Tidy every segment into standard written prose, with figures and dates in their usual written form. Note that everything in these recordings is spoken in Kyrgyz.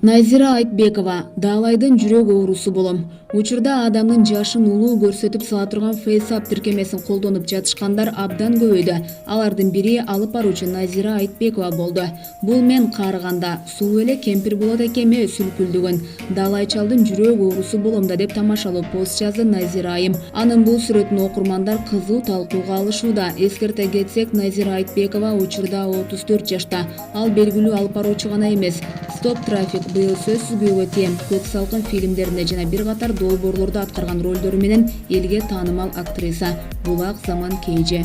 Назира Айтбекова Далайдын жүрөк оорусу болом. Учурда адамдын жашын улуу көрсөтүп сала турган FaceApp тиркемесин колдонуп жатышкандар абдан көбөйдү. Алардын бири алып баруучу Назира Айтбекова болду. Бул мен каарыганда суу эле кемпир болот экеме сүлкүлдүгүн. Далайчалдын жүрөк оорусу болом да деп тамашалуу пост жазды Назира айым. Анын бул сүрөтүн окурмандар кызуу талкууга алышууда. Эскерте кетсек, Назира Айтбекова учурда 34 жашта. Ал белгилүү алып баруучу гана эмес. Стоп трафик быйыл сөзсүз көйгө тем. Көк салкын фильмдеринде жана бир катар долбоорлордо аткарган ролдору менен элге таанымал актриса. Булак Заман Кейже.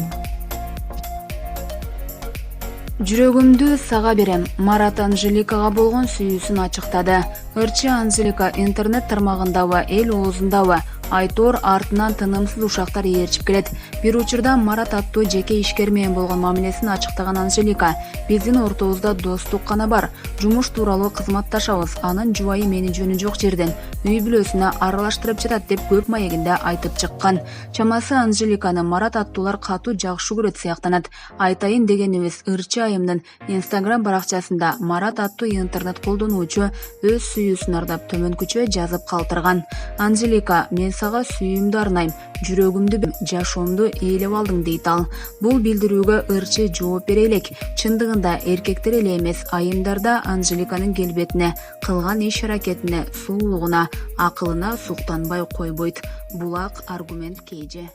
Жүрөгүмдү сага берем. Марат Анжеликага болгон сүйүүсүн ачыктады. Ырчы Анжелика интернет тармагындабы, эл оозундабы айтор артынан тынымсыз ушактар ээрчип келет. Бир учурда Марат аттуу жеке ишкер менен болгон мамилесин ачыктаган Анжелика: биздин ортобузда достук гана бар. Жумуш тууралуу кызматташабыз. Анын жубайы мени жөнү жок жерден үй бүлөсүнө аралаштырып жатат деп көп маегинде айтып чыккан. Чамасы Анжеликаны Марат аттуулар катуу жакшы көрөт сыяктанат. Айтайын дегенибиз, Ырчы айымдын Instagram баракчасында Марат аттуу интернет колдонуучу өз сүйүүсүн ардап төмөнкүчө жазып калтырган. Анжелика: мен сага сүйүүмдү арнайм, жүрөгүмдү, жашоомду ээлеп алдың дейт ал. Бул билдирүүгө Ырчы жооп бере элек. Чындыгында эркектер эле эмес, айымдарда Анжеликанын келбетине, кылган иш-аракетине, сулуулугуна, акылына суктанбай койбойт. Булак Аргумент Кейже.